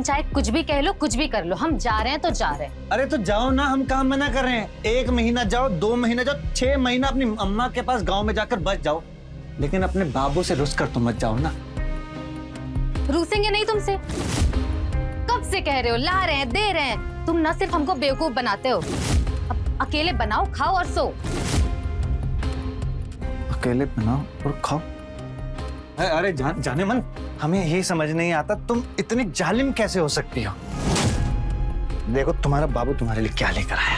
चाहे कुछ भी कह लो, कुछ भी कर लो, हम जा रहे हैं तो जा रहे हैं। अरे तो जाओ ना, हम कहाँ मना कर रहे हैं। 1 महीना जाओ, 2 महीना जाओ, 6 महीना अपनी अम्मा के पास गांव में जाकर बच जाओ, लेकिन अपने बाबू से रुस कर तो मत जाओ ना। रूसेंगे नहीं तुमसे? कब से कह रहे हो, ला रहे हैं, दे रहे हैं। तुम ना सिर्फ हमको बेवकूफ बनाते हो, अब अकेले बनाओ, खाओ और सो। अकेले बनाओ और खाओ? अरे जाने मन, हमें ये समझ नहीं आता तुम इतनी जालिम कैसे हो सकती हो। देखो तुम्हारा बाबू तुम्हारे लिए क्या लेकर आया।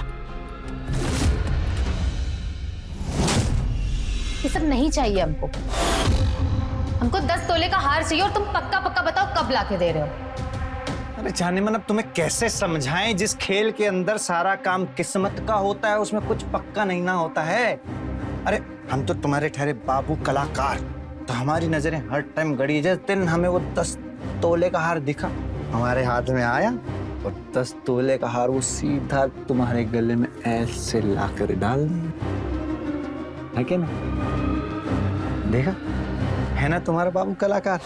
ये सब नहीं चाहिए हमको। हमको 10 तोले का हार चाहिए और तुम पक्का पक्का बताओ कब लाके दे रहे हो। अरे जाने मन, अब तुम्हें कैसे समझाएं, जिस खेल के अंदर सारा काम किस्मत का होता है उसमें कुछ पक्का नहीं ना होता है। अरे हम तो तुम्हारे ठहरे बाबू कलाकार, तो हमारी नजरें हर टाइम गड़ी। जिस दिन हमें वो 10 तोले का हार दिखा, हमारे हाथ में आया और 10 तोले का हार वो सीधा तुम्हारे गले में ऐसे लाकर डाल दिया, है क्या ना? देखा है ना तुम्हारा बाबू कलाकार।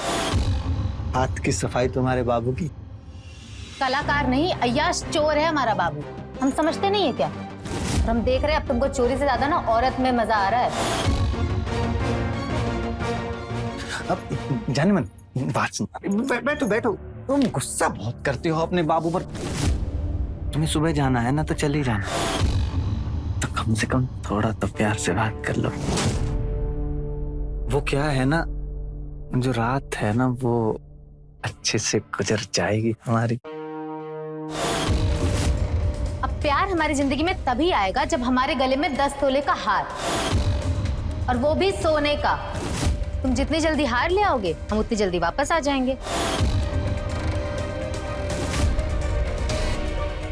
हाथ की सफाई तुम्हारे बाबू की। कलाकार नहीं, अय्याश चोर है हमारा बाबू। हम समझते नहीं है क्या? और हम देख रहे हैं अब तुमको चोरी से ज्यादा ना औरत में मजा आ रहा है। अब जाने मन, बात सुन। बैठो बैठो, तुम गुस्सा बहुत करते हो अपने बाबू पर। तुम्हें सुबह जाना है ना, तो चले जाना, तो कम से कम थोड़ा तो प्यार से बात कर लो। वो क्या है ना, जो रात है ना वो अच्छे से गुजर जाएगी हमारी। अब प्यार हमारी जिंदगी में तभी आएगा जब हमारे गले में 10 तोले का हार, और वो भी सोने का। तुम जितनी जल्दी हार ले आओगे, हम उतनी जल्दी वापस आ जाएंगे।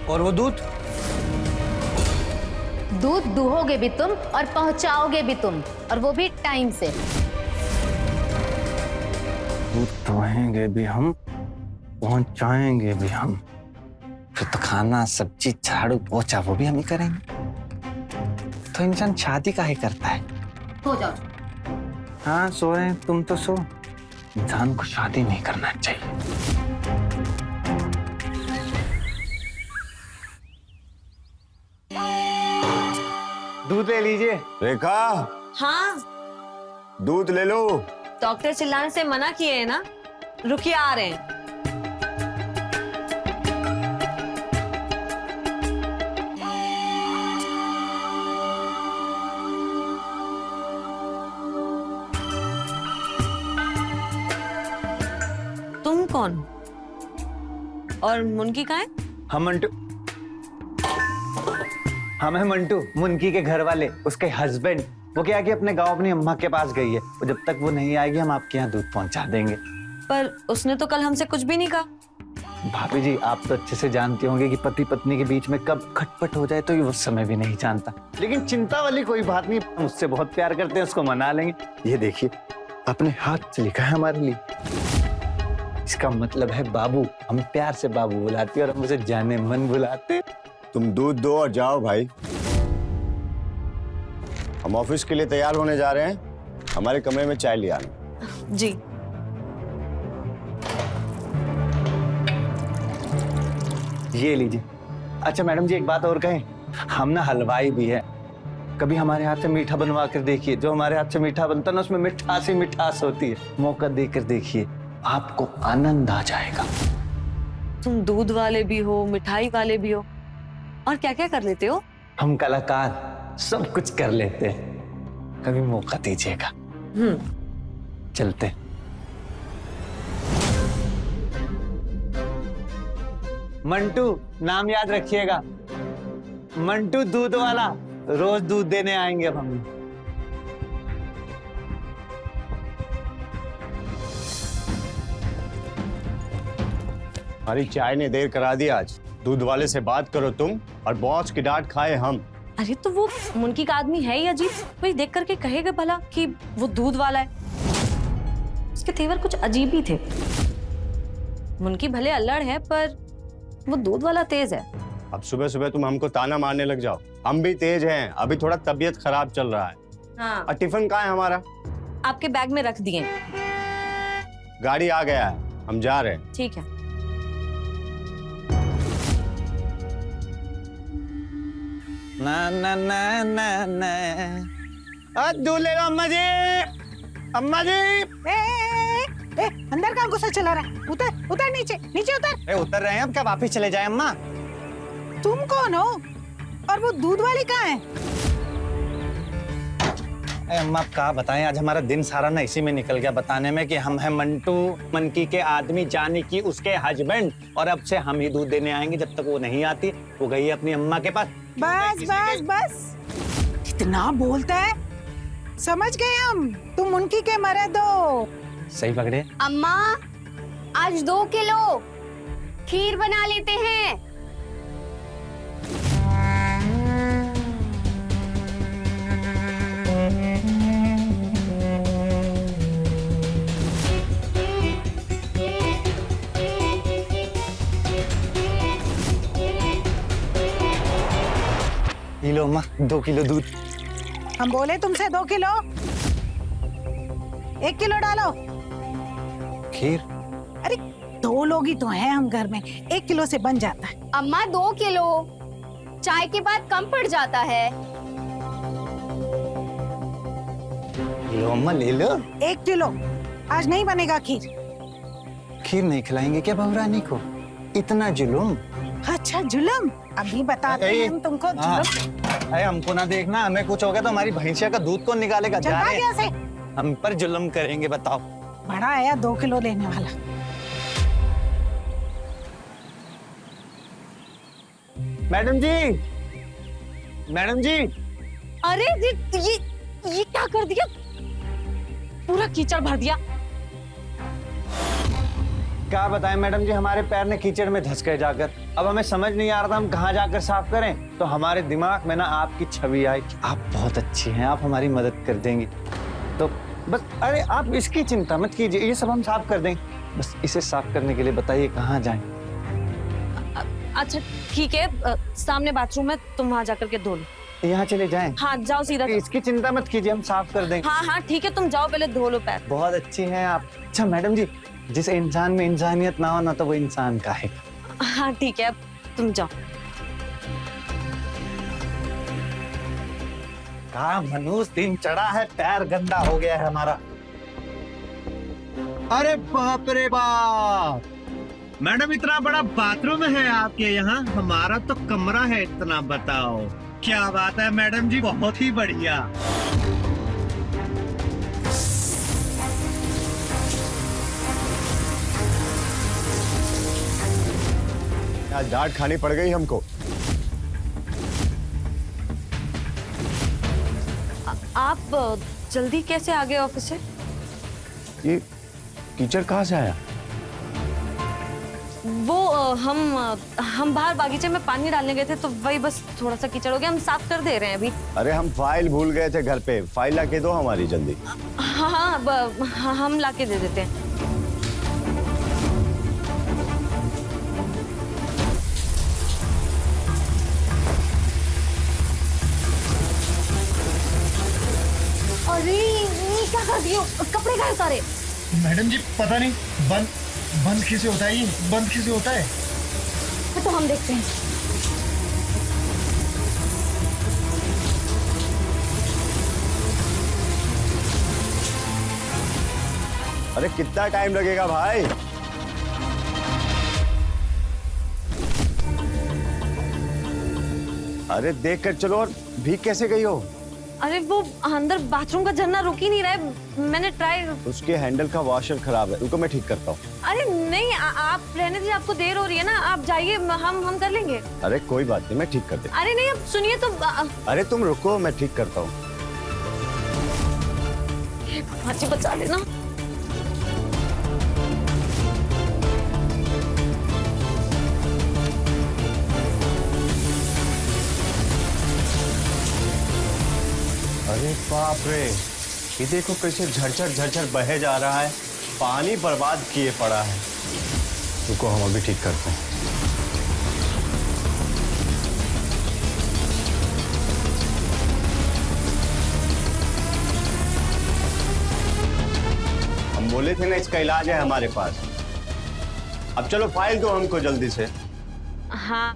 और वो दूध दूहोगे भी तुम और पहुंचाओगे भी तुम, और वो भी टाइम से। दूध दुहेंगे भी हम, पहुंचाएंगे भी हम, फिर तो खाना सब्जी झाड़ू पोछा वो भी हम ही करेंगे। तो इंसान शादी काहे करता है? हो जाओ। हाँ सो रहे हैं, तुम तो सो। इंसान को शादी नहीं करना चाहिए। दूध ले लीजिए। रेखा, हाँ, दूध ले लो। डॉक्टर चिल्लाने से मना किए है ना। रुकिए, आ रहे हैं। तुम कौन और मुनकी कहाँ है? हम मंटू, हम है मंटू, मुनकी के घर वाले, उसके हस्बैंड। वो क्या कि अपने गांव अपनी अम्मा के पास गई है, और जब तक वो नहीं आएगी हम आपके यहाँ दूध पहुंचा देंगे। पर उसने तो कल हमसे कुछ भी नहीं कहा। भाभी जी, आप तो अच्छे से जानते होंगे कि पति पत्नी के बीच में कब खटपट हो जाए तो ये उस समय भी नहीं जानता। लेकिन चिंता वाली कोई बात नहीं, हम उससे बहुत प्यार करते हैं, उसको मना लेंगे। ये देखिए, अपने हाथ से लिखा है हमारे लिए। इसका मतलब है बाबू। हम प्यार से बाबू बुलाते हैं और हम उसे जाने मन बुलाते। तुम दूध दो और जाओ भाई। हम ऑफिस के लिए तैयार होने जा रहे हैं। हमारे कमरे में चाय ले आना। जी। ये लीजिए। अच्छा मैडम जी, एक बात और कहें, हम ना हलवाई भी है। कभी हमारे हाथ से मीठा बनवा कर देखिए। जो हमारे हाथ से मीठा बनता है ना, उसमें मिठास ही मिठास होती है। मौका देकर देखिए, आपको आनंद आ जाएगा। तुम दूध वाले भी हो, मिठाई वाले भी हो, और क्या क्या कर लेते हो? हम कलाकार सब कुछ कर लेते हैं। कभी मौका दीजिएगा। चलते। मंटू नाम याद रखिएगा, मंटू दूध वाला। रोज दूध देने आएंगे अब हम। हमारी चाय ने देर करा दी आज। दूध वाले से बात करो तुम, और बॉस की डांट खाए हम। अरे तो वो मुनकी का आदमी है ही अजीब। कोई देख करके कहेगा भला कि वो दूध वाला है। उसके तेवर कुछ अजीब ही थे। मुनकी भले अल्लड़ है, पर वो दूध वाला तेज है। अब सुबह सुबह तुम हमको ताना मारने लग जाओ। हम भी तेज हैं, अभी थोड़ा तबीयत खराब चल रहा है। हाँ। और टिफिन कहाँ है हमारा? आपके बैग में रख दिए। गाड़ी आ गया है, हम जा रहे हैं। ठीक है। ना ना ना ना ना। दूल्हे अम्मा जी, अम्मा जी। अंदर कहाँ गुस्सा चला रहा है? उतर उतर, नीचे नीचे उतर। उतर रहे हैं, अब क्या वापिस चले जाए अम्मा? तुम कौन हो और वो दूध वाली कहाँ है? अम्मा आप कहा बताएं, आज हमारा दिन सारा ना इसी में निकल गया बताने में कि हम हैं मंटू, मनकी के आदमी, जानी की उसके हस्बैंड, और अब से हम ही दूध देने आएंगे। जब तक वो नहीं आती वो गई है अपनी अम्मा के पास। बस बस बस, कितना बोलता है। समझ गए हम, तुम उनकी के मर्द हो। सही पकड़े। अम्मा, आज 2 किलो खीर बना लेते हैं। लो अम्मा, 2 किलो दूध। हम बोले तुमसे 2 किलो, 1 किलो डालो। खीर? अरे 2 लोग ही तो हैं हम घर में, 1 किलो से बन जाता है। अम्मा 2 किलो चाय के बाद कम पड़ जाता है। लो अम्मा ले लो। 1 किलो, आज नहीं बनेगा खीर। खीर नहीं खिलाएंगे क्या बहुरानी को? इतना जुलूम। अच्छा जुलम, अभी बताते हैं हम तुमको जुलम। अरे हमको ना देखना, हमें कुछ हो गया तो हमारी भैंसिया का दूध कौन निकालेगा? चल जा भाग रहे यहाँ से। हैं। हम पर जुलम करेंगे, बताओ। बड़ा आया 2 किलो लेने वाला। मैडम जी, मैडम जी। अरे ये क्या कर दिया? पूरा कीचड़ भर दिया। क्या बताएं मैडम जी, हमारे पैर ने कीचड़ में धंस गए जाकर। अब हमें समझ नहीं आ रहा था हम कहाँ जाकर साफ करें, तो हमारे दिमाग में ना आपकी छवि आई। आप बहुत अच्छी हैं, आप हमारी मदद कर देंगी। तो बस, अरे आप इसकी चिंता मत कीजिए, ये सब हम साफ कर देंगे। बस इसे साफ करने के लिए बताइए कहाँ जाएं। अच्छा ठीक है, सामने बाथरूम है, तुम वहां जाकर के धो लो। यहाँ चले जाएं। हाँ जाओ सीधा। इसकी चिंता मत कीजिए, हम साफ कर देंगे। हाँ हाँ ठीक है, तुम जाओ पहले धो लो पैर। बहुत अच्छी हैं आप। अच्छा मैडम जी, जिस इंसान में इंसानियत ना हो ना तो वो इंसान का है। हाँ ठीक है, तुम जाओ। कहा मनुष्य दिन चढ़ा है, पैर गंदा हो गया है हमारा। अरे बाप रे बाप, मैडम इतना बड़ा बाथरूम है आपके यहाँ? हमारा तो कमरा है इतना, बताओ। क्या बात है मैडम जी, बहुत ही बढ़िया। आज डांट खानी पड़ गई हमको। आप जल्दी कैसे आ गए ऑफिस से? ये कीचड़ कहाँ से आया? वो हम बाहर बागीचे में पानी डालने गए थे, तो वही बस थोड़ा सा कीचड़ हो गया, हम साफ कर दे रहे हैं अभी। अरे हम फाइल भूल गए थे घर पे, फाइल लाके दो हमारी जल्दी। हाँ हाँ, हम लाके दे देते हैं। अरे ये क्या कर दियो? कपड़े कहाँ उतारे? मैडम जी पता नहीं, बंद कैसे होता है? ये बंद कैसे होता है? तो हम देखते हैं। अरे कितना टाइम लगेगा भाई? अरे देख कर चलो। और भीग कैसे गई हो? अरे वो अंदर बाथरूम का झरना रुक ही नहीं रहा है, मैंने ट्राई। उसके हैंडल का वॉशर खराब है, रुको मैं ठीक करता हूँ। अरे नहीं, आप रहने दीजिए, आपको देर हो रही है ना, आप जाइए, हम कर लेंगे। अरे कोई बात नहीं, मैं ठीक कर देता। अरे नहीं, अब सुनिए तो। अरे तुम रुको, मैं ठीक करता हूँ। भाजी बचा लेना। अरे बाप रे, ये देखो कैसे झरझर झरझर बहे जा रहा है, पानी बर्बाद किए पड़ा है। रुको हम अभी ठीक करते हैं। हम बोले थे ना इसका इलाज है हमारे पास। अब चलो फाइल दो हमको जल्दी से। हाँ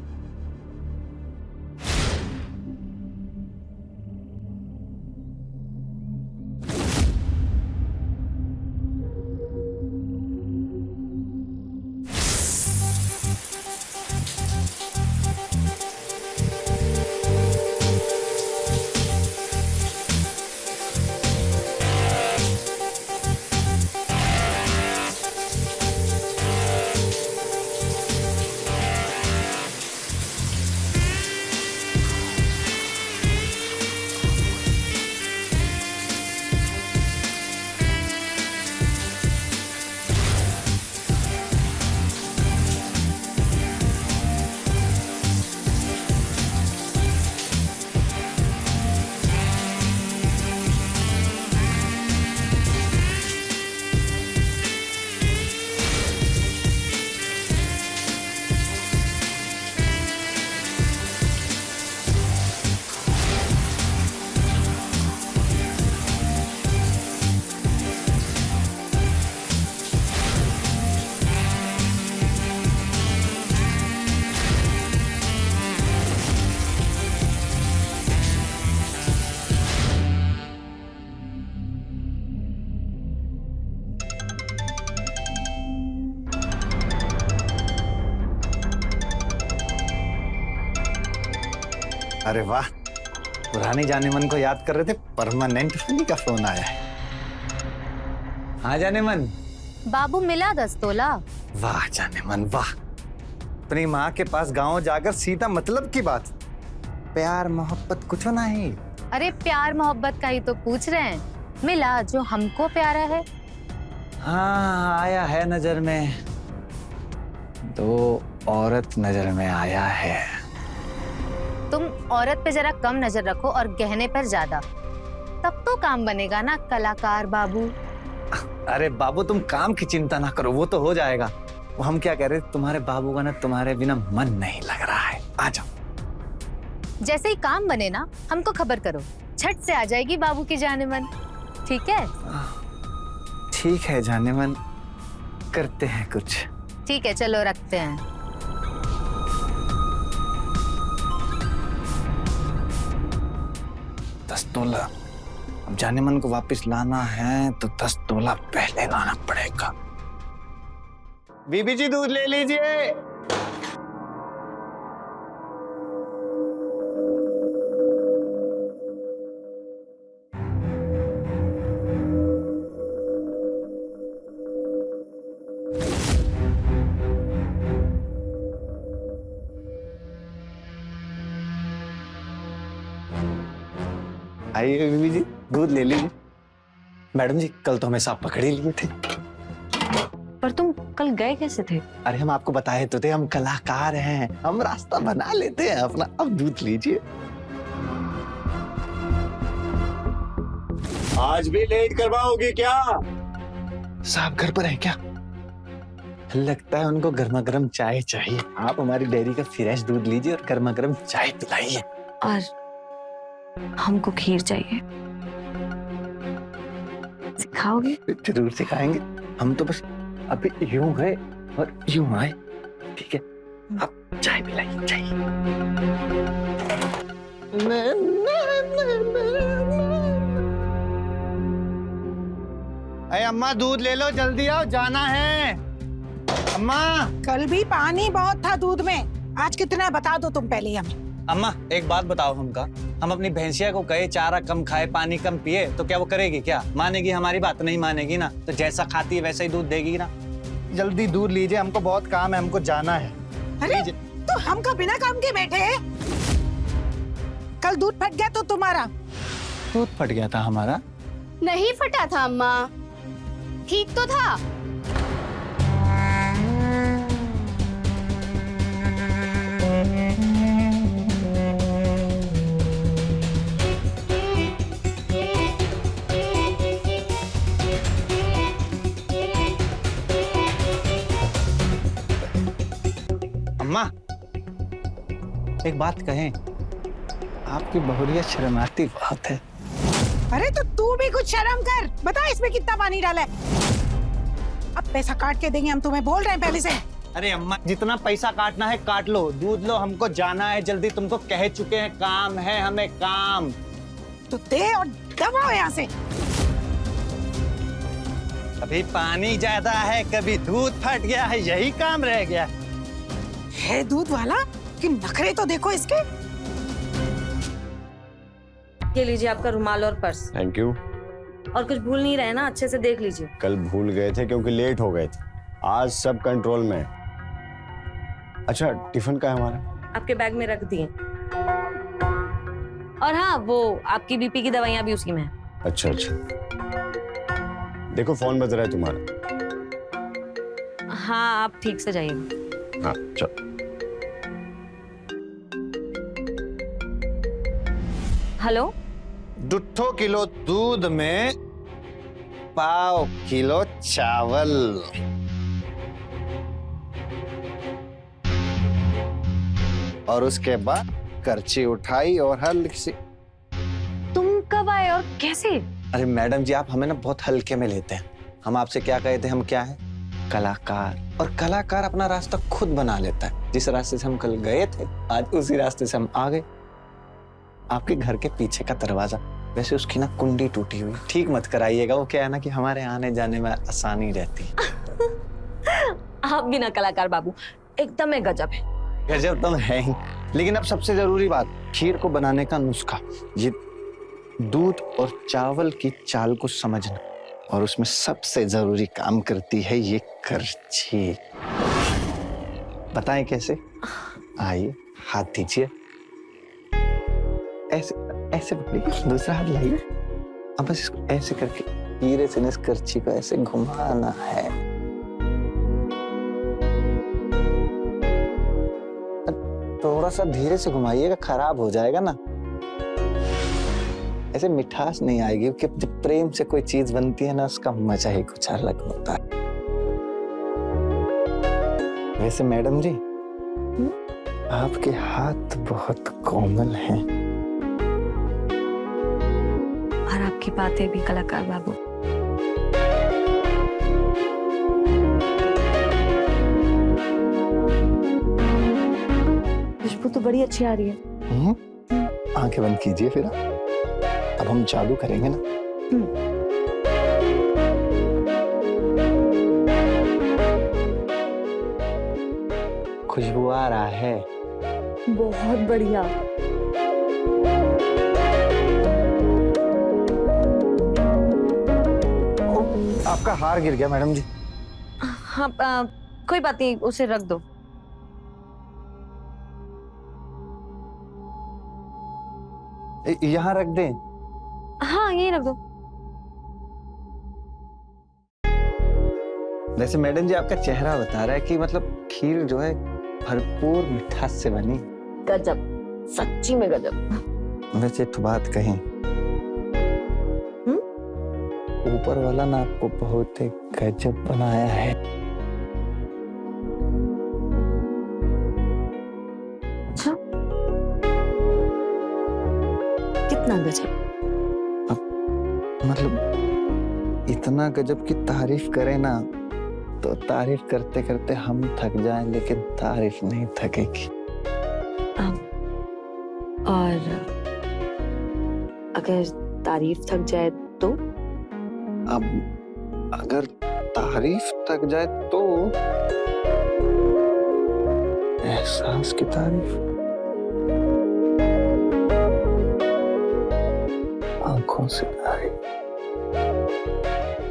अरे वाह, पुरानी जाने मन को याद कर रहे थे, परमानेंट फनी का फोन आया है। हाँ जाने मन। बाबू मिला 10 तोला। वाह जाने मन वाह, अपनी माँ के पास गांव जाकर सीधा मतलब की बात, प्यार मोहब्बत कुछ नहीं। अरे प्यार मोहब्बत का ही तो पूछ रहे हैं, मिला जो हमको प्यारा है। हाँ आया है नजर में, 2 औरत नजर में आया है। तुम औरत पे जरा कम नजर रखो और गहने पर ज्यादा, तब तो काम बनेगा ना कलाकार बाबू। अरे बाबू तुम काम की चिंता ना करो, वो तो हो जाएगा। वो हम क्या कह रहे, तुम्हारे बाबू का ना तुम्हारे बिना मन नहीं लग रहा है, आ जाओ। जैसे ही काम बने ना हमको खबर करो, झट से आ जाएगी बाबू की जाने मन। ठीक है? ठीक है जाने मन, करते हैं कुछ। ठीक है चलो रखते हैं। 10 तोला, अब जाने मन को वापस लाना है तो 10 तोला पहले लाना पड़ेगा। बीबी जी दूध ले लीजिए। आइए बीबी जी, दूध ले लीजिए। मैडम जी कल तो हमें सांप पकड़ ही लिए थे। पर तुम कल गए कैसे थे? अरे हम आपको बताए तो थे, हम कलाकार हैं, हम रास्ता बना लेते हैं अपना। अब दूध लीजिए। आज भी लेट करवाओगी क्या? साहब घर पर है क्या? लगता है उनको गर्मा गर्म चाय चाहिए। आप हमारी डेयरी का फ्रेश दूध लीजिए और गर्मा गर्म चाय पिलाइए। और हमको खीर चाहिए, सिखाओगे? जरूर सिखाएंगे। हम तो बस अभी यूं गए और यूं आए। ठीक है, आप चाय पिलाइए, चाय। अरे अम्मा दूध ले लो, जल्दी आओ, जाना है। अम्मा। कल भी पानी बहुत था दूध में, आज कितना है बता दो तुम पहले हमें। अम्मा एक बात बताओ, हम अपनी भैंसिया को कहे चारा कम खाए पानी कम पिए तो क्या वो करेगी? क्या मानेगी? हमारी बात नहीं मानेगी ना, तो जैसा खाती है वैसा ही दूध देगी ना। जल्दी दूध लीजिए, हमको बहुत काम है, हमको जाना है। अरे तो हम का बिना काम के बैठे हैं? कल दूध फट गया तो तुम्हारा? दूध फट गया था हमारा? नहीं फटा था अम्मा, ठीक तो था। अम्मा एक बात कहें, आपकी बहुरिया शर्माती बहुत है। अरे तो तू भी कुछ शर्म कर, बता इसमें कितना पानी डाला है। अब पैसा काट के देंगे हम, तुम्हें बोल रहे हैं पहले से। अरे अम्मा जितना पैसा काटना है काट लो, दूध लो, हमको जाना है जल्दी। तुमको कह चुके हैं काम है हमें, काम। तो दे और दबाओ यहाँ से। कभी पानी ज्यादा है, कभी दूध फट गया है, यही काम रह गया है दूध वाला कि नखरे तो देखो इसके। ये लीजिए आपका रुमाल और पर्स। Thank you. और कुछ भूल नहीं रहे ना, अच्छे से देख लीजिए। कल भूल गए थे क्योंकि लेट हो गए थे, आज सब कंट्रोल में। अच्छा टिफिन का है हमारा? आपके बैग में रख दिए। और हाँ, वो आपकी बीपी की दवाइयाँ भी उसी में है। अच्छा अच्छा, देखो फोन बज रहा है तुम्हारा। हाँ आप ठीक से जाइए। हाँ चल। हेलो। 2 किलो दूध में पाव किलो चावल। और उसके बाद करची उठाई और हल्की सी। तुम कब आए और कैसे? अरे मैडम जी आप हमें ना बहुत हल्के में लेते हैं। हम आपसे क्या कहे थे, हम क्या है? कलाकार। और कलाकार अपना रास्ता खुद बना लेता है। जिस रास्ते से हम कल गए थे आज उसी रास्ते से हम आ गए। आपके घर के पीछे का दरवाजा, वैसे उसकी ना कुंडी टूटी हुई, ठीक मत कराइएगा। वो क्या है ना कि हमारे आने जाने में आसानी रहती है। आप भी ना कलाकार बाबू एकदम गजब है। गजब तुम है ही। लेकिन अब सबसे जरूरी बात, खीर को बनाने का नुस्खा, ये दूध और चावल की चाल को समझना, और उसमें सबसे जरूरी काम करती है ये करछी। बताएं कैसे? आइए, हाथ दीजिए, ऐसे ऐसे पकड़िए, दूसरा हाथ लाइए, अब बस इसको ऐसे करके धीरे से इस करछी को ऐसे घुमाना है। थोड़ा सा धीरे से घुमाइएगा, खराब हो जाएगा ना, ऐसे मिठास नहीं आएगी, क्योंकि जब प्रेम से कोई चीज बनती है ना, उसका मजा ही कुछ अलग होता है। वैसे मैडम जी, आपके हाथ बहुत कोमल हैं। और आपकी बातें भी कलाकार बाबू। खुशबू तो बड़ी अच्छी आ रही है। आंखें बंद कीजिए फिर, अब हम जादू करेंगे ना। खुशबू आ रहा है। बहुत बढ़िया। आपका हार गिर गया मैडम जी। हाँ, कोई बात नहीं, उसे रख दो। यहाँ रख दें? हाँ, यही रख दो। वैसे मैडम जी, आपका चेहरा बता रहा है कि मतलब खीर जो है भरपूर मिठास से बनी। गजब, सच्ची में गजब। वैसे तो बात कहीं, ऊपर वाला ना आपको बहुत ही गजब बनाया है। अच्छा, कितना गजब? मतलब इतना गजब की तारीफ करें ना, तो तारीफ करते करते हम थक जाएं, लेकिन तारीफ नहीं थकेगी। और अगर तारीफ थक जाए तो? अब अगर तारीफ थक जाए तो एहसास की तारीफ, आंखों से तारीफ,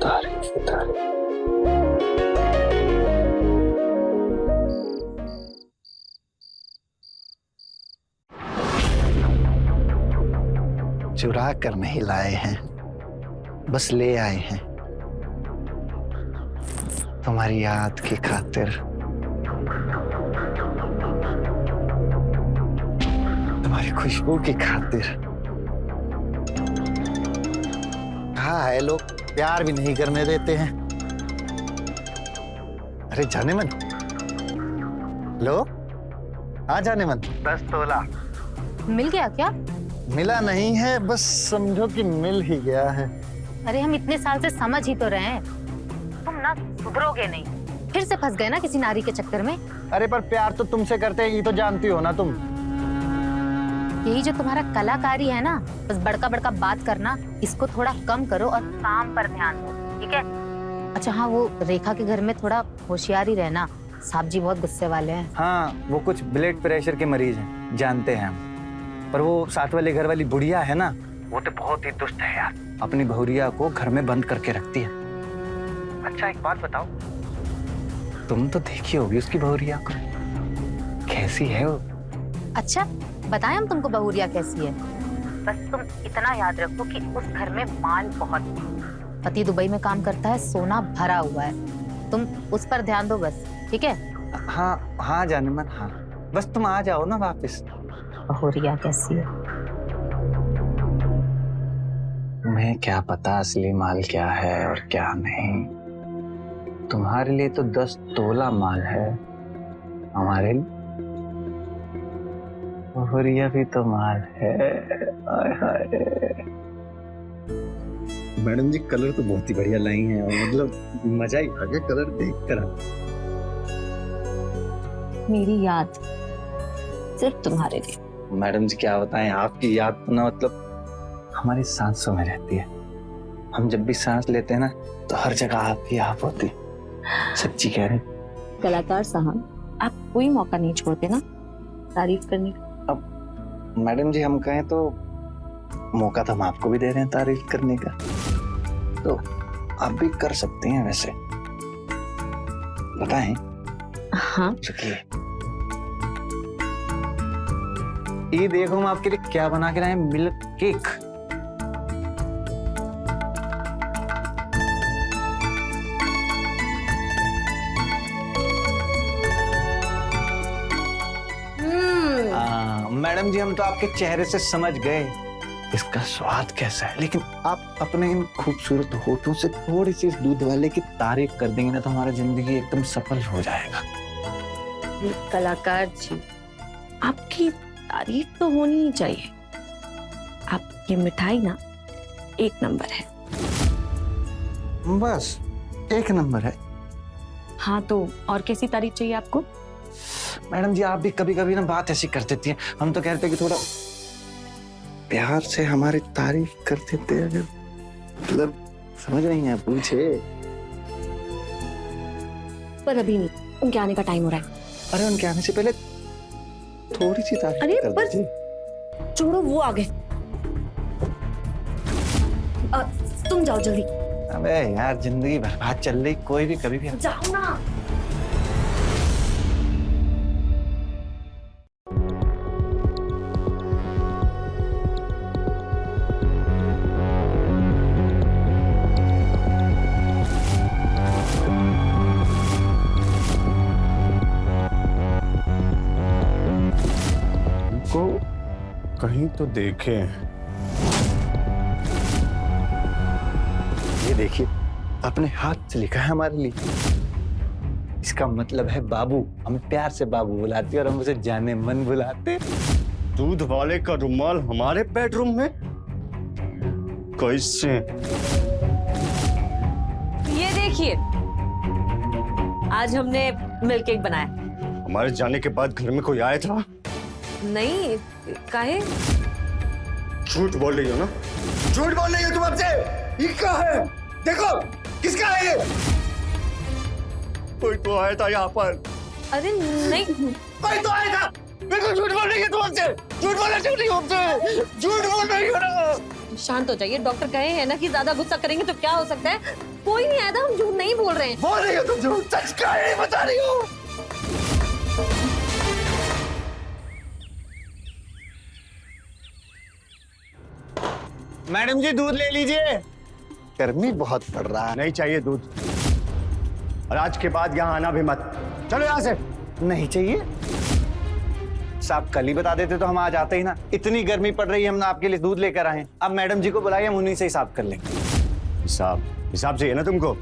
तारीफ की तारीफ। चुरा कर नहीं लाए हैं, बस ले आए हैं तुम्हारी याद की खातिर, तुम्हारी खुशबू की खातिर। कहा है लोग प्यार भी नहीं करने देते हैं। अरे जाने मन, लो, हाँ जाने मन, 10 तोला मिल गया क्या? मिला नहीं है, बस समझो कि मिल ही गया है। अरे हम इतने साल से समझ ही तो रहे हैं, तुम ना सुधरोगे नहीं, फिर से फंस गए ना किसी नारी के चक्कर में। अरे पर प्यार तो तुमसे करते हैं, ये तो जानती हो ना तुम। यही जो तुम्हारा कलाकारी है ना, बस बड़का बड़का बात करना, इसको थोड़ा कम करो और काम पर ध्यान दो, ठीक है? अच्छा हाँ, वो रेखा के घर में थोड़ा होशियार ही रहना, साहब जी बहुत गुस्से वाले हैं। हाँ, वो कुछ ब्लड प्रेशर के मरीज हैं, जानते हैं हम। पर वो साथ वाले घर वाली बुढ़िया है ना, वो तो बहुत ही दुष्ट है यार, अपनी बहुरिया को घर में बंद करके रखती है। अच्छा एक बात बताओ, तुम तो देखी होगी उसकी बहुरिया को, कैसी है वो? अच्छा बताएं हम तुमको बहुरिया कैसी है, बस तुम इतना याद रखो कि उस घर में माल बहुत है, पति दुबई में काम करता है, सोना भरा हुआ है, तुम उस पर ध्यान दो बस, ठीक है? हाँ हाँ जाने मन, हाँ बस तुम आ जाओ ना वापस। बहुरिया कैसी है? तुम्हें क्या पता असली माल क्या है और क्या नहीं। तुम्हारे लिए तो 10 तोला माल है, हमारे लिए बहुरिया भी तो माल है। हाय हाय। मैडम जी कलर तो बहुत ही बढ़िया लाई हैं, और मतलब मजा ही आ गया कलर देखकर। मेरी याद सिर्फ तुम्हारे लिए। मैडम जी क्या बताएं, आपकी याद तो ना मतलब हमारी सांसों में रहती है। हम जब भी सांस लेते हैं ना, तो हर जगह आप ही आप होती। सच्ची कह रहे। कलाकार साहब, आप कोई मौका नहीं छोड़ते ना तारीफ करने का। मैडम जी हम कहें तो मौका तो हम आपको भी दे रहे हैं तारीफ करने का, तो आप भी कर सकते हैं वैसे। बताएं। हाँ, रुकिए, ये देखो हम आपके लिए क्या बना के लाए हैं, मिल्क केक। मैडम जी हम तो आपके चेहरे से समझ गए इसका स्वाद कैसा है, लेकिन आप अपने इन खूबसूरत होठों से थोड़ी सी इस दूध वाले की तारीफ कर देंगे ना तो हमारा जिंदगी एकदम सफल हो जाएगा। ये कलाकार जी, आपकी तारीफ तो होनी ही चाहिए। आपकी मिठाई ना एक नंबर है। बस एक नंबर है। हाँ, तो और कैसी तारीफ चाहिए आपको? मैडम जी आप भी कभी कभी ना बात ऐसी कर देती हैं, हम तो कहते हैं कि थोड़ा प्यार से हमारी तारीफ कर देते हैं, अगर मतलब समझ रही हैं, पूछे। पर अभी नहीं, उनके आने का टाइम हो रहा है। अरे उनके आने से पहले थोड़ी सी तारीफ अरे कर पर दीजिए। छोड़ो, वो आ गए। तुम जाओ जल्दी। अबे यार जिंदगी बर्बाद चल रही, कोई भी कभी भी जाओ ना। को कहीं तो देखे। ये देखिए अपने हाथ से लिखा है हमारे लिए। इसका मतलब है बाबू। हमें प्यार से बाबू बुलाती है और हम उसे जाने मन बुलाते। दूध वाले का रुमाल हमारे बेडरूम में कैसे? ये देखिए, आज हमने मिल्क केक बनाया। हमारे जाने के बाद घर में कोई आया था? नहीं, काहे? झूठ बोल रही हो ना? झूठ बोल रही हो तुम हमसे? ये क्या है? देखो किसका है ये? कोई तो आया था यहाँ पर। अरे नहीं, कोई तो आया था। बिल्कुल झूठ बोल रही है तुम हमसे। झूठ बोल रही हो हमसे। झूठ बोल रही हो ना। शांत हो जाइए। डॉक्टर कहे हैं ना कि ज्यादा गुस्सा करेंगे तो क्या हो सकता है। कोई नहीं आया था, हम झूठ नहीं बोल रहे हैं। बोल रही हो तुम झूठ। सच का नहीं बता रही हो। मैडम जी दूध ले लीजिए, गर्मी बहुत पड़ रहा है। नहीं चाहिए दूध, और आज के बाद यहाँ आना भी मत। चलो यहाँ से। नहीं चाहिए? साहब कल ही बता देते तो हम आज आते ही ना। इतनी गर्मी पड़ रही है, हम आपके लिए दूध लेकर आए हैं। अब मैडम जी को बुलाइए, हम उन्हीं से हिसाब कर लेंगे। हिसाब चाहिए ना तुमको?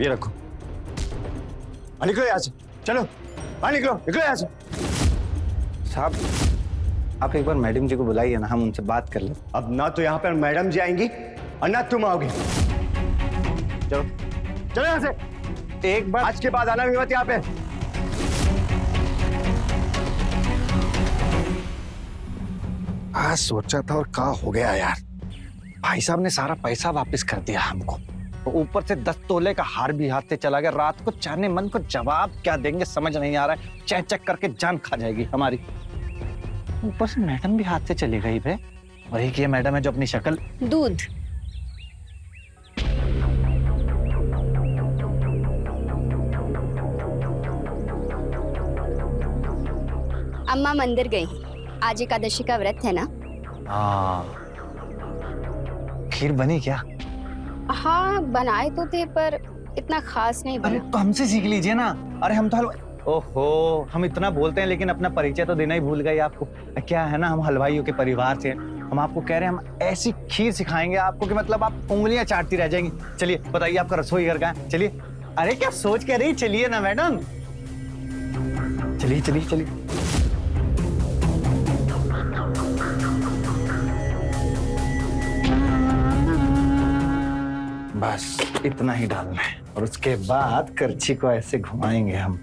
ये रखो। निकलो यहाँ से। चलो निकलो निकलो यहाँ से। साहब आप एक बार मैडम जी को बुलाइए ना, हम उनसे बात कर लें। अब ना तो यहाँ पर मैडम जी आएंगी और ना तुम आओगे। चलो चलो यहाँ से। एक बार आज के बाद आना भी मत यहाँ पे। आज सोचा था और कहा हो गया यार। भाई साहब ने सारा पैसा वापस कर दिया हमको, ऊपर से 10 तोले का हार भी हाथ से चला गया। रात को जाने मन को जवाब क्या देंगे समझ नहीं आ रहा है। चेक चेक करके जान खा जाएगी हमारी। ऊपर से मैडम भी हाथ से चली गई बे। वही की मैडम है जो अपनी शक्ल। दूध। अम्मा मंदिर गई हैं। आज एकादशी का व्रत है ना। हाँ, खीर बनी क्या? हाँ बनाए तो थे पर इतना खास नहीं अरे बना। तो हमसे सीख लीजिए ना। अरे हम तो ओहो, हम इतना बोलते हैं लेकिन अपना परिचय तो देना ही भूल गए आपको। क्या है ना, हम हलवाइयों के परिवार से हैं। हम आपको कह रहे हैं हम ऐसी खीर सिखाएंगे आपको कि मतलब आप उंगलियां चाटती रह जाएंगी। चलिए बताइए आपका रसोई घर कहाँ है? चलिए। अरे क्या सोच कह रही, चलिए ना मैडम। चलिए चलिए चलिए। बस इतना ही डालना है और उसके बाद करछी को ऐसे घुमाएंगे हम।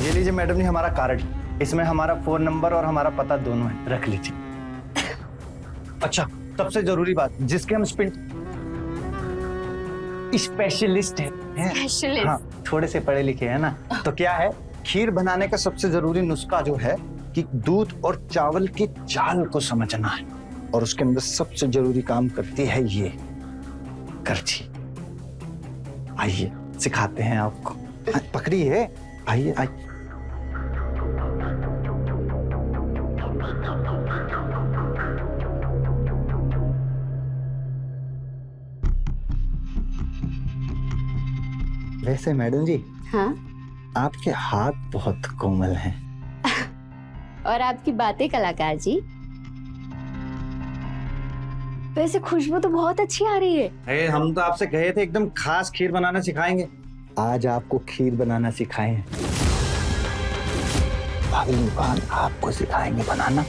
ये लीजिए मैडम जी हमारा कार्ड। इसमें हमारा फोन नंबर और हमारा पता दोनों है, रख लीजिए। अच्छा सबसे जरूरी बात, जिसके हम स्पिन। स्पेशलिस्ट है। स्पेशलिस्ट। हाँ, थोड़े से पढ़े लिखे हैं ना। तो क्या है, खीर बनाने का सबसे जरूरी नुस्खा जो है कि दूध और चावल की चाल को समझना है, और उसके अंदर सबसे जरूरी काम करती है ये करछी। आइए सिखाते हैं आपको। पकड़िए, आइए आइए। वैसे मैडम जी, हाँ, आपके हाथ बहुत कोमल हैं। और आपकी बातें कलाकार जी। वैसे खुशबू तो बहुत अच्छी आ रही है। अरे हम तो आपसे कहे थे एकदम खास खीर बनाना सिखाएंगे। आज आपको खीर बनाना सिखाए हैं। अगली बार आपको सिखाएंगे बनाना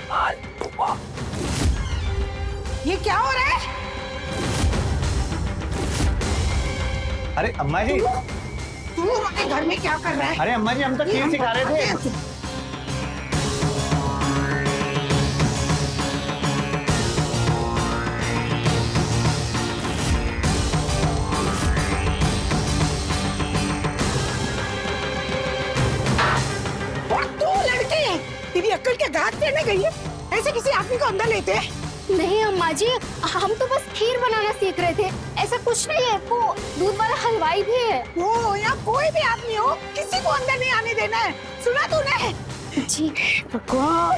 मालपुआ। ये क्या हो रहा है? अरे अम्मा जी, तू हमारे घर में क्या कर रहा है? अरे अम्मा जी, हम तो खीर सिखा रहे थे। और तू लड़की, तेरी अक्ल के घात देने गई है? ऐसे किसी आदमी को अंदर लेते हैं? नहीं अम्मा जी, हम तो बस खीर बनाना सीख रहे थे। ऐसा कुछ नहीं है, वो दूध वाला हलवाई भी है। वो या कोई भी आदमी हो, किसी को अंदर नहीं आने देना है। सुना तूने? जी। भगवान।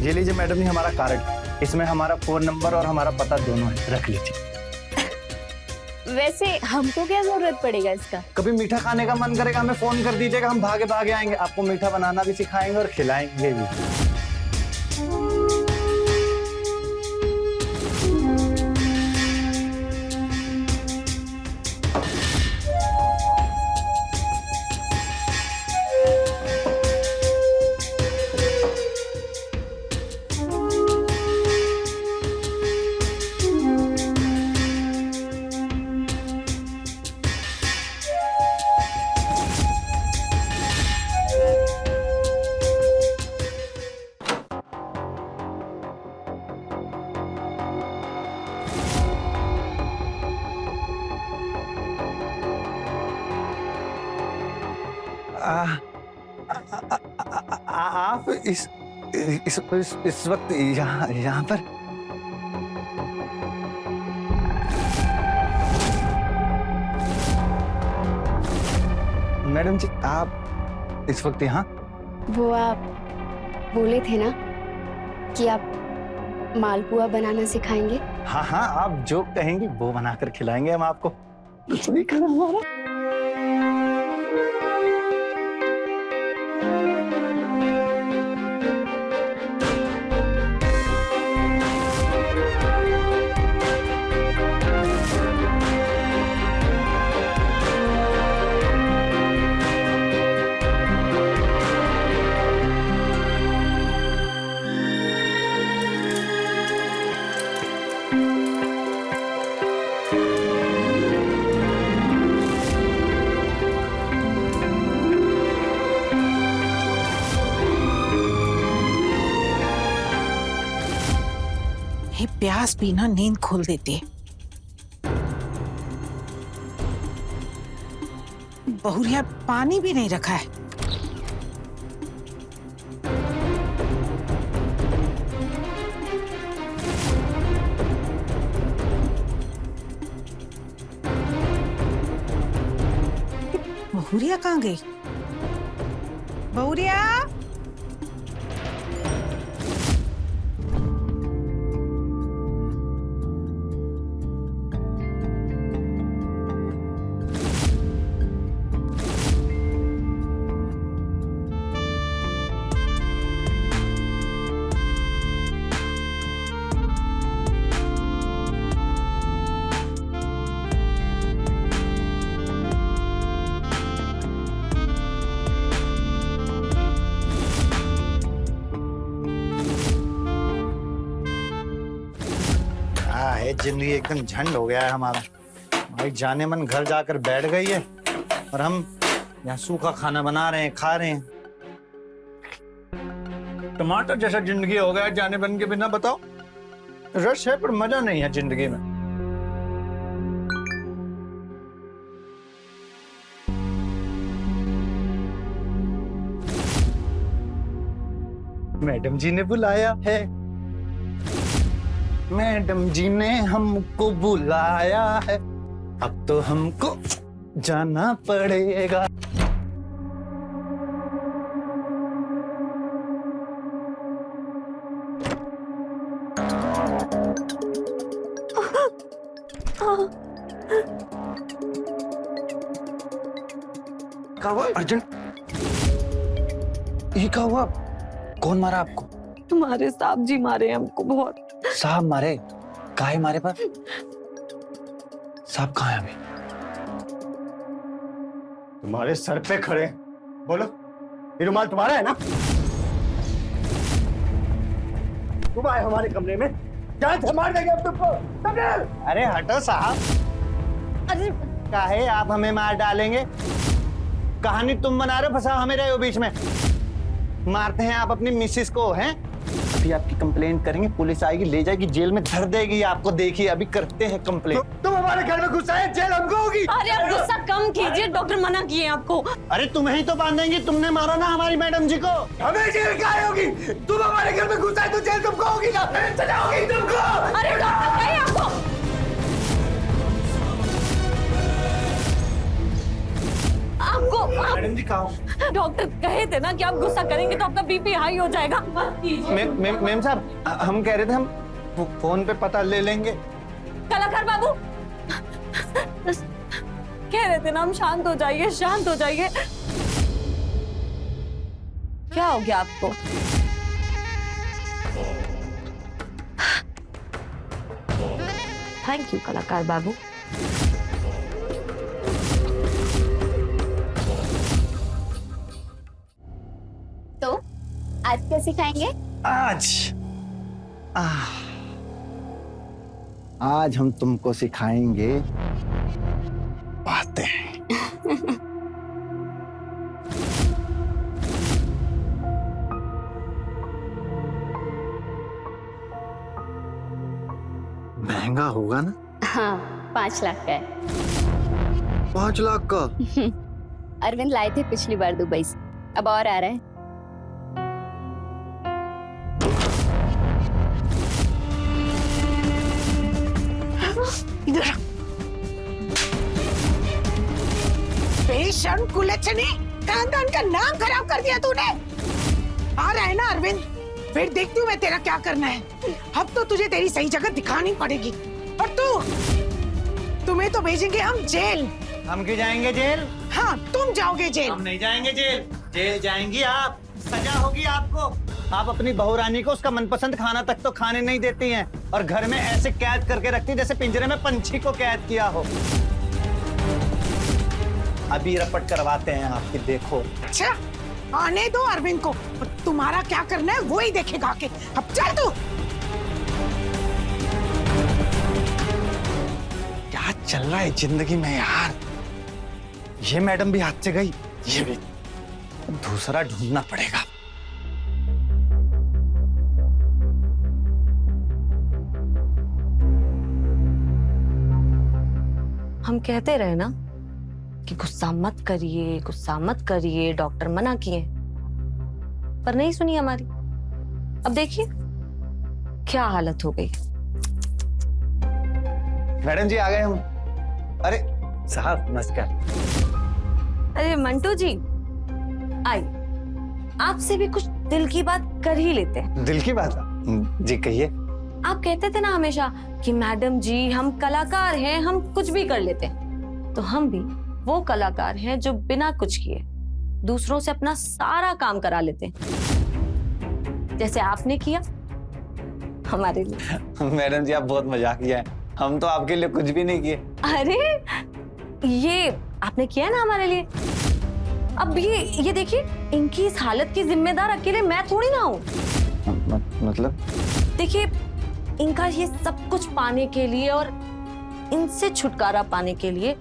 ये लीजिए मैडम जी हमारा कार्ड। इसमें हमारा फोन नंबर और हमारा पता दोनों है, रख लीजिए। वैसे हमको क्या जरूरत पड़ेगा इसका? कभी मीठा खाने का मन करेगा हमें फोन कर दीजिएगा, हम भागे भागे आएंगे। आपको मीठा बनाना भी सिखाएंगे और खिलाएंगे भी। आप इस वक्त यहाँ पर? मैडम जी आप इस वक्त यहाँ? वो आप बोले थे ना कि आप मालपुआ बनाना सिखाएंगे। हाँ हाँ, आप जो कहेंगे वो बनाकर खिलाएंगे हम आपको। रसोई खाना हमारा। ये प्यास भी ना नींद खोल देती है। बहुरिया पानी भी नहीं रखा है। बहुरिया कहाँ गई? बहुरिया, जिंदगी एकदम झंड हो गया है हमारा। भाई जाने मन घर जाकर बैठ गई है और हम यहाँ सूखा खाना बना रहे हैं, खा रहे हैं। टमाटर जैसा जिंदगी हो गया जाने मन के बिना। बताओ, रस है पर मजा नहीं है जिंदगी में। मैडम जी ने बुलाया है, मैडम जी ने हमको बुलाया है, अब तो हमको जाना पड़ेगा। क्या हुआ अर्जुन? ये क्या हुआ? कौन मारा आपको? तुम्हारे साहब जी मारे हमको बहुत। साहब मारे? काहे मारे? पर साहब कहाँ है अभी? तुम्हारे सर पे खड़े। बोलो, ये रुमाल तुम्हारा है ना? तुम आए हमारे कमरे में, जान से मार देंगे अब तुमको। अरे हटो साहब। अरे काहे आप हमें मार डालेंगे? कहानी तुम बना रहे हो, फंसा हमें रहे हो बीच में। मारते हैं आप अपनी मिसिस को, हैं? अभी आपकी कंप्लेंट करेंगे, पुलिस आएगी, ले जाएगी, जेल में धर देगी आपको। देखिए अभी करते हैं कंप्लेंट। तुम हमारे घर में घुस आए, जेल हमको होगी। अरे आप गुस्सा कम कीजिए, डॉक्टर मना किए आपको। अरे तुम्हें ही तो बांधेंगी, तुमने मारा ना हमारी मैडम जी को। हमें जेल काहे होगी? तुम हमारे घर में घुस आए तो जेल तुमको होगी ना, सजा होगी तुमको। अरे डॉक्टर कहिए आपको। आपको मैडम जी कहाँ? डॉक्टर कहे थे ना कि आप गुस्सा करेंगे तो आपका बीपी हाई हो जाएगा। मैम साहब, हम कह रहे थे हम फोन पे पता ले लेंगे। कलाकार बाबू कह रहे थे ना, हम शांत हो जाइए, शांत हो जाइए। क्या हो गया आपको? थैंक यू कलाकार बाबू। तो आज क्या सिखाएंगे? आज हम तुमको सिखाएंगे बातें। महंगा होगा ना? हाँ, 5 लाख का है। 5 लाख का? अरविंद लाए थे पिछली बार दुबई से, अब और आ रहा है। बेशर्म कुलच्छनी, खानदान का नाम खराब कर दिया तूने। आ रहा है ना अरविंद, फिर देखती हूँ मैं तेरा क्या करना है। अब तो तुझे तेरी सही जगह दिखानी पड़ेगी। और तुम्हें तो भेजेंगे हम जेल। हम क्यों जाएंगे जेल? हाँ, तुम जाओगे जेल। हम नहीं जाएंगे जेल। जेल जाएंगी आप, सजा होगी आपको। आप अपनी बहू रानी को उसका मनपसंद खाना तक तो खाने नहीं देती हैं और घर में ऐसे कैद करके रखती जैसे पिंजरे में पंछी को कैद किया हो। अभी रपट करवाते हैं आपकी, देखो। अच्छा, आने दो अरविंद को, तुम्हारा क्या करना है वो ही देखेगा आके। अब चल तू। क्या चल रहा है जिंदगी में यार? ये मैडम भी हाथ से गई, ये भी। दूसरा ढूंढना पड़ेगा। हम कहते रहे ना कि गुस्सा मत करिए, गुस्सा मत करिए, डॉक्टर मना किए, पर नहीं सुनी हमारी। अब देखिए क्या हालत हो गई। मैडम जी आ गए हम। अरे साहब नमस्कार। अरे मंटू जी आइए, आपसे भी कुछ दिल की बात कर ही लेते हैं। दिल की बात? जी कहिए। आप कहते थे ना हमेशा कि मैडम जी हम कलाकार हैं, हम कुछ भी कर लेते हैं। तो हम भी वो कलाकार हैं जो बिना कुछ किए दूसरों से अपना सारा काम करा लेते हैं, जैसे आपने किया हमारे लिए। मैडम जी आप बहुत मजाकिया हैं, हम तो आपके लिए कुछ भी नहीं किए। अरे ये आपने किया ना हमारे लिए। अब ये देखिए, इनकी इस हालत की जिम्मेदार अकेले मैं थोड़ी ना हूँ। मतलब? देखिए, इनका ये सब कुछ पाने के लिए और इनसे छुटकारा पाने के लिए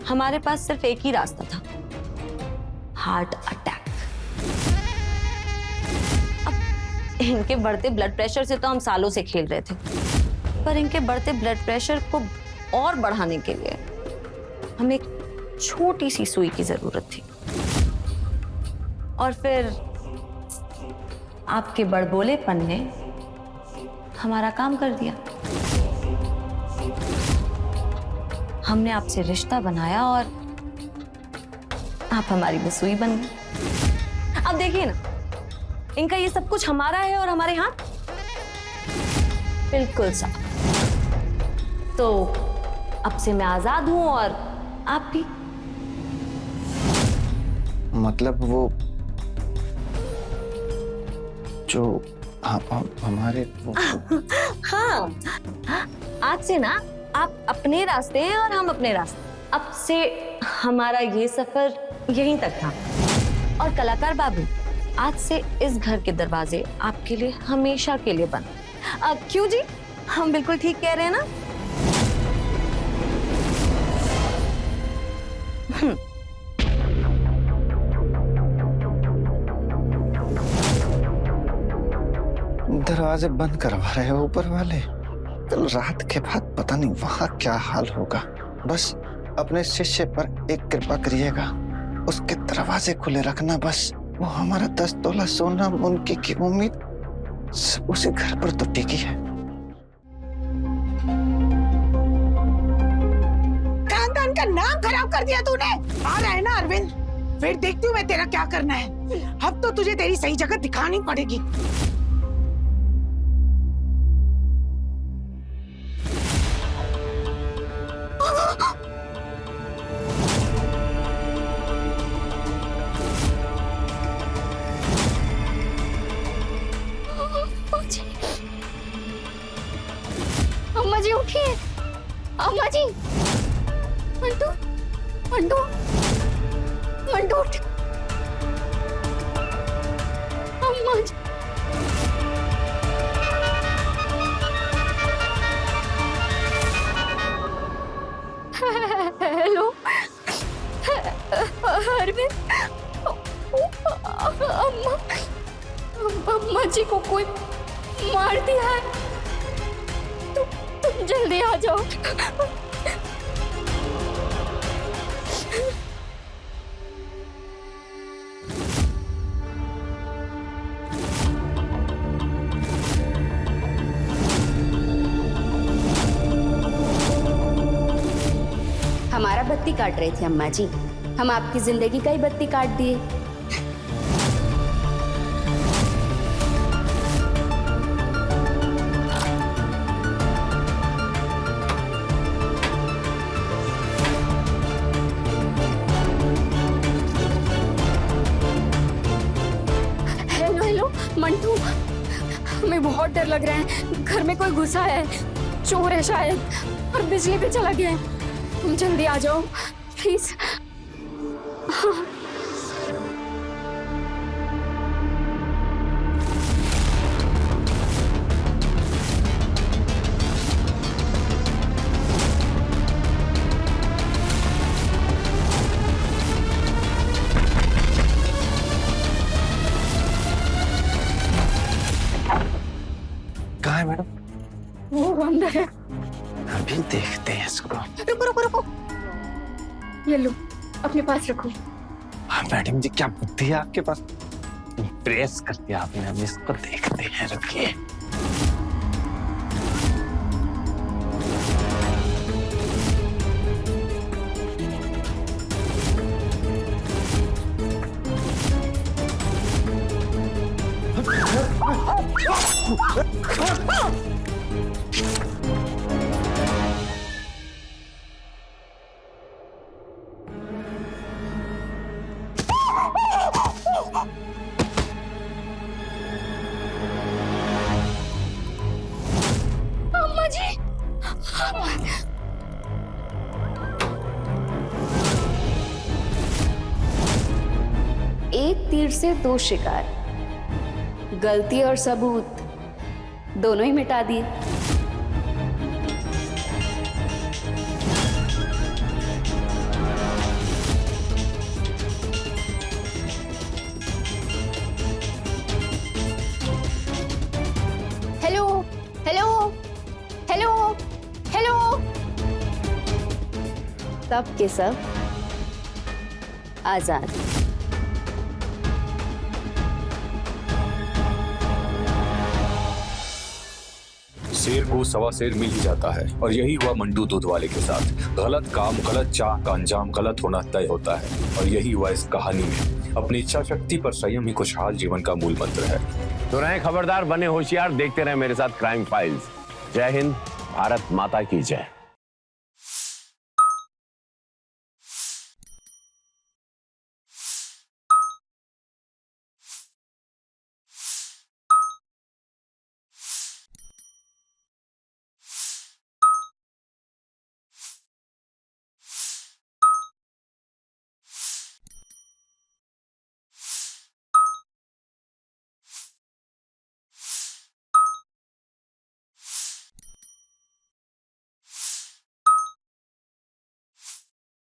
हमारे पास सिर्फ एक ही रास्ता था, हार्ट अटैक। अब इनके बढ़ते ब्लड प्रेशर से तो हम सालों से खेल रहे थे, पर इनके बढ़ते ब्लड प्रेशर को और बढ़ाने के लिए हमें एक छोटी सी सुई की जरूरत थी। और फिर आपके बड़बोलेपन ने हमारा काम कर दिया। हमने आपसे रिश्ता बनाया और आप हमारी वो सुई बन गई। अब देखिए ना, इनका ये सब कुछ हमारा है और हमारे हाथ बिल्कुल साफ। तो अब से मैं आजाद हूं और आप भी। मतलब वो जो हमारे वो... हाँ, आज से ना आप अपने रास्ते हैं और हम अपने रास्ते। अब से हमारा ये सफर यहीं तक था। और कलाकार बाबू, आज से इस घर के दरवाजे आपके लिए हमेशा के लिए बंद। क्यों जी, हम बिल्कुल ठीक कह रहे हैं ना? दरवाजे बंद करवा रहे हो ऊपर वाले। कल रात के बाद पता नहीं वहां क्या हाल होगा। बस अपने शिष्य पर एक कृपा करिएगा, उसके दरवाजे खुले रखना। बस वो हमारा 10 तोला सोना, उनकी की उम्मीद सब उसी घर पर तो टिकी है। खानदान का नाम खराब कर दिया तूने। आ रहा है ना अरविंद, फिर देखती हूँ मैं तेरा क्या करना है। अब तो तुझे तेरी सही जगह दिखानी पड़ेगी। अम्मा जी उठिए, अम्मा जी। मंटू, मंटू, मंटू उठ। अम्मा जी। हेलो अरविंद, अम्मा जी को कोई मार दिया है। तुम जल्दी आ जाओ। हमारा बत्ती काट रहे थे अम्मा जी, हम आपकी जिंदगी का ही बत्ती काट दिए। मंटू, हमें बहुत डर लग रहा है। घर में कोई घुसा है, चोर है शायद, और बिजली भी चला गया है। तुम जल्दी आ जाओ प्लीज। कहाँ है मैडम? वो अंदर है। अभी देखते हैं इसको। रुको रुको रुको, ये लो अपने पास रखो। हाँ मैडम जी, क्या बुद्धि है आपके पास। प्रेस कर दिया आपने, अब इसको देखते हैं। रुकिए। अम्मा जी, एक तीर से दो शिकार, गलती और सबूत दोनों ही मिटा दिए। Hello hello hello. सब के सब आजाद। शेर को सवा शेर मिल ही जाता है और यही हुआ मंडू दूध वाले के साथ। गलत काम गलत चाह का अंजाम गलत होना तय होता है और यही हुआ इस कहानी में। अपनी इच्छा शक्ति पर संयम ही खुशहाल जीवन का मूल मंत्र है। तो रहें खबरदार, बने होशियार, देखते रहे मेरे साथ क्राइम फाइल्स। जय हिंद, भारत माता की जय।